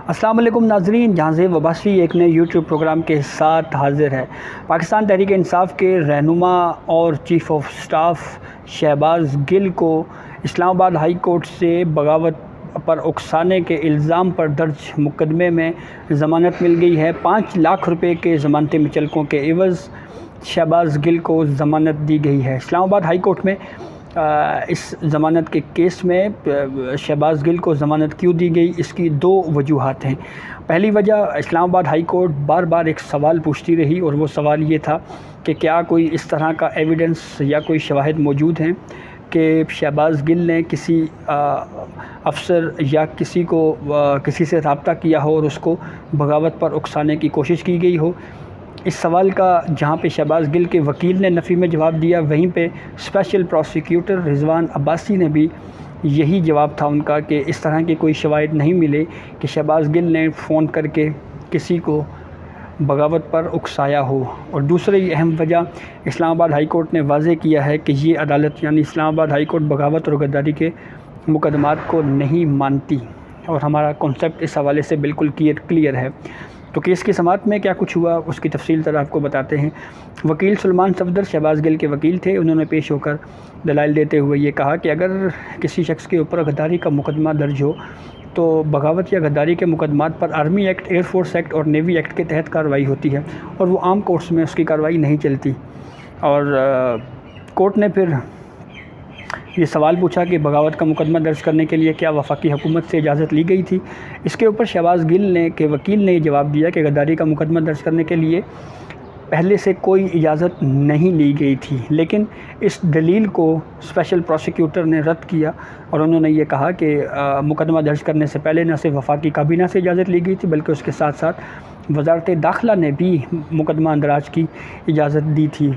السلام علیکم ناظرین، جہاں سے وباسی ایک نئے یوٹیوب پروگرام کے ساتھ حاضر ہے۔ پاکستان تحریک انصاف کے رہنما اور چیف آف سٹاف شہباز گل کو اسلام آباد ہائی کورٹ سے بغاوت پر اکسانے کے الزام پر درج مقدمے میں ضمانت مل گئی ہے۔ 5 لاکھ روپے کے ضمانتی مچلقوں کے عوض شہباز گل کو ضمانت دی گئی ہے۔ اسلام آباد ہائی کورٹ میں اس ضمانت کے کیس میں شہباز گل کو ضمانت کیوں دی گئی، اس کی 2 وجوہات ہیں۔ پہلی وجہ، اسلام آباد ہائی کورٹ بار بار ایک سوال پوچھتی رہی، اور وہ سوال یہ تھا کہ کیا کوئی اس طرح کا ایویڈنس یا کوئی شواہد موجود ہیں کہ شہباز گل نے کسی افسر یا کسی سے رابطہ کیا ہو اور اس کو بغاوت پر اکسانے کی کوشش کی گئی ہو۔ اس سوال کا جہاں پہ شہباز گل کے وکیل نے نفی میں جواب دیا، وہیں پہ اسپیشل پروسیکیوٹر رضوان عباسی نے بھی یہی جواب تھا ان کا کہ اس طرح کے کوئی شواہد نہیں ملے کہ شہباز گل نے فون کر کے کسی کو بغاوت پر اکسایا ہو۔ اور دوسری اہم وجہ، اسلام آباد ہائی کورٹ نے واضح کیا ہے کہ یہ عدالت یعنی اسلام آباد ہائی کورٹ بغاوت اور غداری کے مقدمات کو نہیں مانتی، اور ہمارا کانسیپٹ اس حوالے سے بالکل کلیئر ہے۔ تو کیس کی سماعت میں کیا کچھ ہوا، اس کی تفصیل ذرا آپ کو بتاتے ہیں۔ وکیل سلمان صفدر شہباز گل کے وکیل تھے۔ انہوں نے پیش ہو کر دلائل دیتے ہوئے یہ کہا کہ اگر کسی شخص کے اوپر غداری کا مقدمہ درج ہو تو بغاوت یا غداری کے مقدمات پر army act, air force act اور نیوی ایکٹ کے تحت کارروائی ہوتی ہے، اور وہ عام کورٹس میں اس کی کارروائی نہیں چلتی۔ اور کورٹ نے پھر یہ سوال پوچھا کہ بغاوت کا مقدمہ درج کرنے کے لیے کیا وفاقی حکومت سے اجازت لی گئی تھی۔ اس کے اوپر شہباز گل کے وکیل نے یہ جواب دیا کہ غداری کا مقدمہ درج کرنے کے لیے پہلے سے کوئی اجازت نہیں لی گئی تھی، لیکن اس دلیل کو اسپیشل پروسیکیوٹر نے رد کیا، اور انہوں نے یہ کہا کہ مقدمہ درج کرنے سے پہلے نہ صرف وفاقی کابینہ سے اجازت لی گئی تھی بلکہ اس کے ساتھ ساتھ وزارت داخلہ نے بھی مقدمہ اندراج کی اجازت دی تھی۔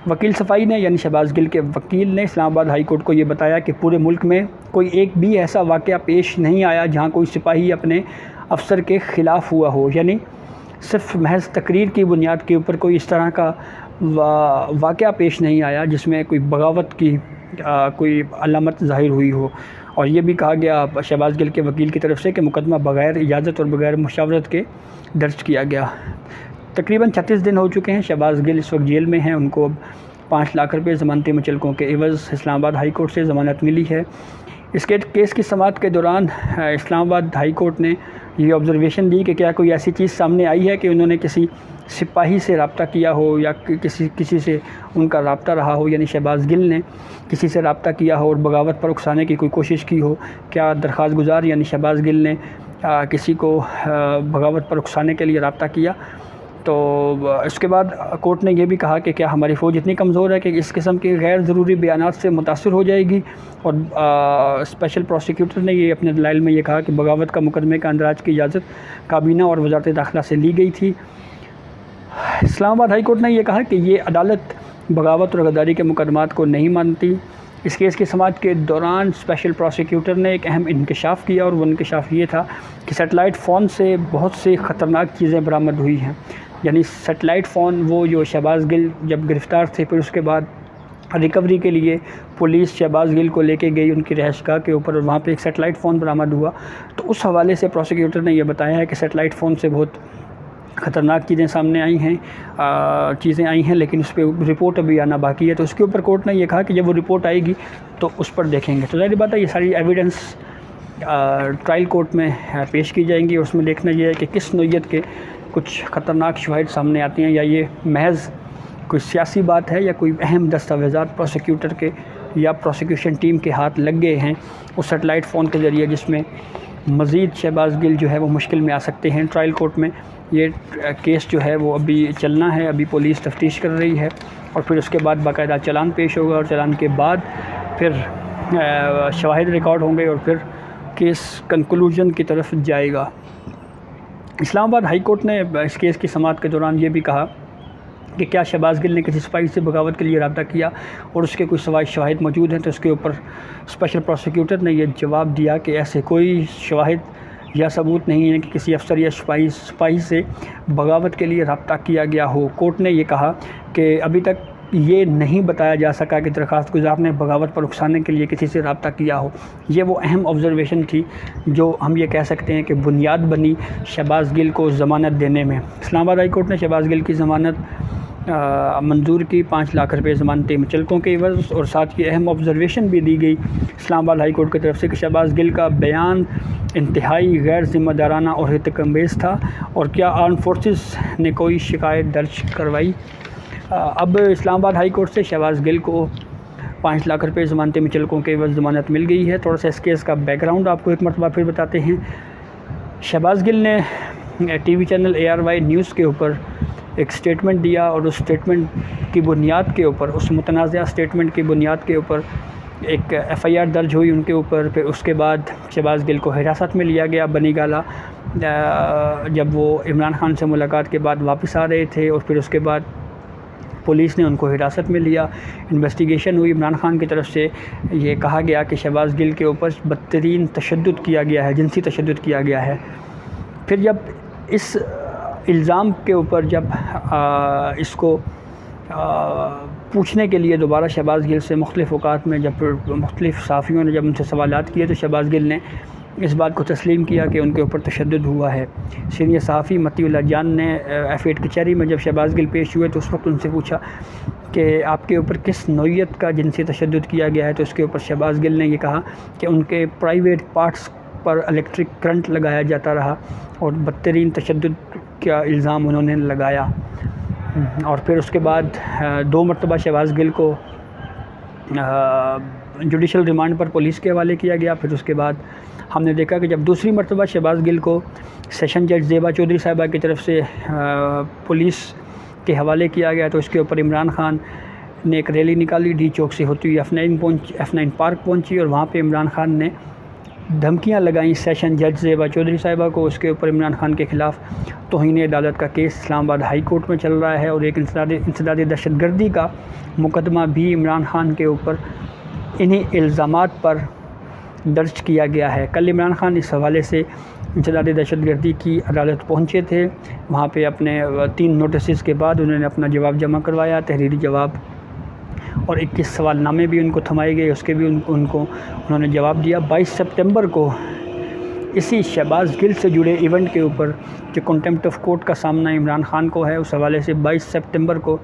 وکیل صفائی نے یعنی شہباز گل کے وکیل نے اسلام آباد ہائی کورٹ کو یہ بتایا کہ پورے ملک میں کوئی ایک بھی ایسا واقعہ پیش نہیں آیا جہاں کوئی سپاہی اپنے افسر کے خلاف ہوا ہو، یعنی صرف محض تقریر کی بنیاد کے اوپر کوئی اس طرح کا واقعہ پیش نہیں آیا جس میں کوئی بغاوت کی کوئی علامت ظاہر ہوئی ہو۔ اور یہ بھی کہا گیا شہباز گل کے وکیل کی طرف سے کہ مقدمہ بغیر اجازت اور بغیر مشاورت کے درج کیا گیا۔ تقریباً 36 دن ہو چکے ہیں، شہباز گل اس وقت جیل میں ہیں۔ ان کو اب 5 لاکھ روپے ضمانتی مچلقوں کے عوض اسلام آباد ہائی کورٹ سے ضمانت ملی ہے۔ اس کیس کی سماعت کے دوران اسلام آباد ہائی کورٹ نے یہ آبزرویشن دی کہ کیا کوئی ایسی چیز سامنے آئی ہے کہ انہوں نے کسی سپاہی سے رابطہ کیا ہو یا کسی سے ان کا رابطہ رہا ہو، یعنی شہباز گل نے کسی سے رابطہ کیا ہو اور بغاوت پر اکسانے کی کوئی کوشش کی ہو۔ کیا درخواست گزار یعنی شہباز گل نے کسی کو بغاوت پر اکسانے کے لیے رابطہ کیا؟ تو اس کے بعد کورٹ نے یہ بھی کہا کہ کیا ہماری فوج اتنی کمزور ہے کہ اس قسم کے غیر ضروری بیانات سے متاثر ہو جائے گی؟ اور اسپیشل پروسیکیوٹر نے یہ اپنے دلائل میں یہ کہا کہ بغاوت کا مقدمے کا اندراج کی اجازت کابینہ اور وزارت داخلہ سے لی گئی تھی۔ اسلام آباد ہائی کورٹ نے یہ کہا کہ یہ عدالت بغاوت اور غداری کے مقدمات کو نہیں مانتی۔ اس کیس کی سماعت کے دوران اسپیشل پروسیکیوٹر نے ایک اہم انکشاف کیا، اور وہ انکشاف یہ تھا کہ سیٹلائٹ فون سے بہت سے خطرناک چیزیں برآمد ہوئی ہیں۔ یعنی سیٹلائٹ فون وہ جو شہباز گل جب گرفتار تھے، پھر اس کے بعد ریکوری کے لیے پولیس شہباز گل کو لے کے گئی ان کی رہائش گاہ کے اوپر، اور وہاں پہ ایک سیٹلائٹ فون برآمد ہوا۔ تو اس حوالے سے پروسیکیوٹر نے یہ بتایا ہے کہ سیٹلائٹ فون سے بہت خطرناک چیزیں سامنے آئی ہیں، لیکن اس پہ رپورٹ ابھی آنا باقی ہے۔ تو اس کے اوپر کورٹ نے یہ کہا کہ جب وہ رپورٹ آئے گی تو اس پر دیکھیں گے۔ تو ظاہر بات ہے یہ ساری ایویڈنس ٹرائل کورٹ میں پیش کی جائیں گی، اور اس میں دیکھنا یہ ہے کہ کس نوعیت کے کچھ خطرناک شواہد سامنے آتی ہیں، یا یہ محض کوئی سیاسی بات ہے، یا کوئی اہم دستاویزات پروسیکیوٹر کے یا پروسیکیوشن ٹیم کے ہاتھ لگ گئے ہیں اس سیٹلائٹ فون کے ذریعے، جس میں مزید شہباز گل جو ہے وہ مشکل میں آ سکتے ہیں۔ ٹرائل کورٹ میں یہ کیس جو ہے وہ ابھی چلنا ہے، ابھی پولیس تفتیش کر رہی ہے، اور پھر اس کے بعد باقاعدہ چلان پیش ہوگا، اور چلان کے بعد پھر شواہد ریکارڈ ہوں گے، اور پھر کیس کنکلوژن کی طرف جائے گا۔ اسلام آباد ہائی کورٹ نے اس کیس کی سماعت کے دوران یہ بھی کہا کہ کیا شہباز گل نے کسی سپاہی سے بغاوت کے لیے رابطہ کیا اور اس کے کوئی شواہد موجود ہیں؟ تو اس کے اوپر اسپیشل پروسیکیوٹر نے یہ جواب دیا کہ ایسے کوئی شواہد یا ثبوت نہیں ہے کہ کسی افسر یا سپاہی سے بغاوت کے لیے رابطہ کیا گیا ہو۔ کورٹ نے یہ کہا کہ ابھی تک یہ نہیں بتایا جا سکا کہ درخواست گزار نے بغاوت پر اکسانے کے لیے کسی سے رابطہ کیا ہو۔ یہ وہ اہم آبزرویشن تھی جو ہم یہ کہہ سکتے ہیں کہ بنیاد بنی شہباز گل کو ضمانت دینے میں۔ اسلام آباد ہائی کورٹ نے شہباز گل کی ضمانت منظور کی، 5 لاکھ روپے ضمانتی مچلقوں کے عوض، اور ساتھ یہ اہم آبزرویشن بھی دی گئی اسلام آباد ہائی کورٹ کی طرف سے کہ شہباز گل کا بیان انتہائی غیر ذمہ دارانہ اور ہتک انگیز تھا، اور کیا آرم فورسز نے کوئی شکایت درج کروائی۔ اب اسلام آباد ہائی کورٹ سے شہباز گل کو 5 لاکھ روپے ضمانتی مچلقوں کے عوض ضمانت مل گئی ہے۔ تھوڑا سا اس کیس کا بیک گراؤنڈ آپ کو ایک مرتبہ پھر بتاتے ہیں۔ شہباز گل نے T V channel ARY news کے اوپر ایک سٹیٹمنٹ دیا، اور اس سٹیٹمنٹ کی بنیاد کے اوپر، اس متنازعہ سٹیٹمنٹ کی بنیاد کے اوپر ایک FIR درج ہوئی ان کے اوپر۔ پھر اس کے بعد شہباز گل کو حراست میں لیا گیا بنی گالہ، جب وہ عمران خان سے ملاقات کے بعد واپس آ رہے تھے، اور پھر اس کے بعد پولیس نے ان کو حراست میں لیا۔ انویسٹیگیشن ہوئی، عمران خان کی طرف سے یہ کہا گیا کہ شہباز گل کے اوپر بدترین تشدد کیا گیا ہے، جنسی تشدد کیا گیا ہے۔ پھر جب اس الزام کے اوپر جب اس کو پوچھنے کے لیے دوبارہ شہباز گل سے مختلف اوقات میں جب مختلف صحافیوں نے جب ان سے سوالات کیے، تو شہباز گل نے اس بات کو تسلیم کیا کہ ان کے اوپر تشدد ہوا ہے۔ سینئر صحافی متی اللہ جان نے F8 کچہری میں جب شہباز گل پیش ہوئے تو اس وقت ان سے پوچھا کہ آپ کے اوپر کس نوعیت کا جنسی تشدد کیا گیا ہے، تو اس کے اوپر شہباز گل نے یہ کہا کہ ان کے پرائیویٹ پارٹس پر الیکٹرک کرنٹ لگایا جاتا رہا، اور بدترین تشدد کا الزام انہوں نے لگایا۔ اور پھر اس کے بعد 2 مرتبہ شہباز گل کو جوڈیشل ریمانڈ پر پولیس کے حوالے کیا گیا۔ پھر اس کے بعد ہم نے دیکھا کہ جب دوسری مرتبہ شہباز گل کو سیشن جج زیبا چودھری صاحبہ کی طرف سے پولیس کے حوالے کیا گیا، تو اس کے اوپر عمران خان نے ایک ریلی نکالی، ڈی چوک سے ہوتی ہوئی F9 پارک پہنچی، اور وہاں پہ عمران خان نے دھمکیاں لگائیں سیشن جج زیبا چودھری صاحبہ کو۔ اس کے اوپر عمران خان کے خلاف توہین عدالت کا کیس اسلام آباد ہائی کورٹ میں چل رہا ہے، اور ایک انسدادی دہشت گردی کا مقدمہ بھی عمران خان کے اوپر انہی الزامات پر درج کیا گیا ہے۔ کل عمران خان اس حوالے سے انسدادی دہشت گردی کی عدالت پہنچے تھے، وہاں پہ اپنے 3 نوٹسز کے بعد انہوں نے اپنا جواب جمع کروایا، تحریری جواب، اور 21 سوال نامے بھی ان کو تھمائے گئے، اس کے بھی انہوں نے جواب دیا۔ 22 سپتمبر کو اسی شہباز گل سے جڑے ایونٹ کے اوپر جو کنٹمپٹ آف کورٹ کا سامنا عمران خان کو ہے، اس حوالے سے 22 سپتمبر کو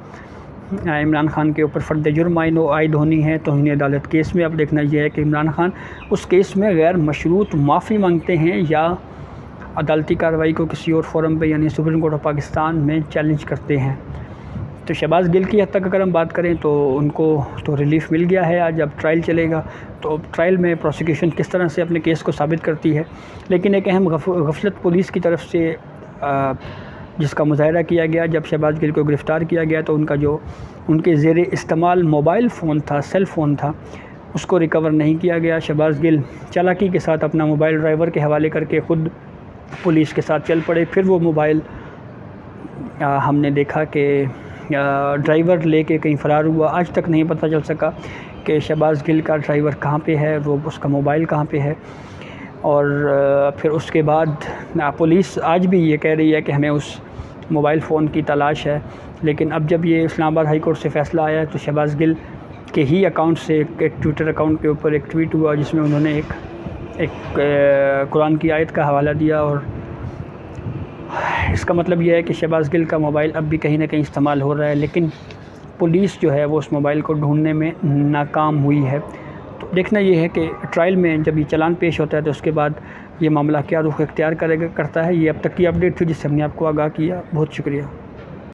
عمران خان کے اوپر فرد جرم عائد ہونی ہے توہین عدالت کیس میں۔ اب دیکھنا یہ ہے کہ عمران خان اس کیس میں غیر مشروط معافی مانگتے ہیں یا عدالتی کارروائی کو کسی اور فورم پہ یعنی سپریم کورٹ آف پاکستان میں چیلنج کرتے ہیں۔ تو شہباز گل کی حد تک اگر ہم بات کریں تو ان کو تو ریلیف مل گیا ہے، آج اب ٹرائل چلے گا، تو ٹرائل میں پروسیکیوشن کس طرح سے اپنے کیس کو ثابت کرتی ہے۔ لیکن ایک اہم غفلت پولیس کی طرف سے جس کا مظاہرہ کیا گیا جب شہباز گل کو گرفتار کیا گیا، تو ان کے زیر استعمال موبائل فون تھا، سیل فون تھا، اس کو ریکور نہیں کیا گیا۔ شہباز گل چالاکی کے ساتھ اپنا موبائل ڈرائیور کے حوالے کر کے خود پولیس کے ساتھ چل پڑے، پھر وہ موبائل ہم نے دیکھا کہ ڈرائیور لے کے کہیں فرار ہوا۔ آج تک نہیں پتہ چل سکا کہ شہباز گل کا ڈرائیور کہاں پہ ہے، وہ اس کا موبائل کہاں پہ ہے، اور پھر اس کے بعد پولیس آج بھی یہ کہہ رہی ہے کہ ہمیں اس موبائل فون کی تلاش ہے۔ لیکن اب جب یہ اسلام آباد ہائی کورٹ سے فیصلہ آیا تو شہباز گل کے ہی اکاؤنٹ سے ایک ٹویٹر اکاؤنٹ کے اوپر ایک ٹویٹ ہوا جس میں انہوں نے ایک قرآن کی آیت کا حوالہ دیا، اور اس کا مطلب یہ ہے کہ شہباز گل کا موبائل اب بھی کہیں نہ کہیں استعمال ہو رہا ہے، لیکن پولیس جو ہے وہ اس موبائل کو ڈھونڈنے میں ناکام ہوئی ہے۔ تو دیکھنا یہ ہے کہ ٹرائل میں جب یہ چلان پیش ہوتا ہے تو اس کے بعد یہ معاملہ کیا رخ اختیار کرتا ہے۔ یہ اب تک کی اپڈیٹ تھی جس سے ہم نے آپ کو آگاہ کیا۔ بہت شکریہ۔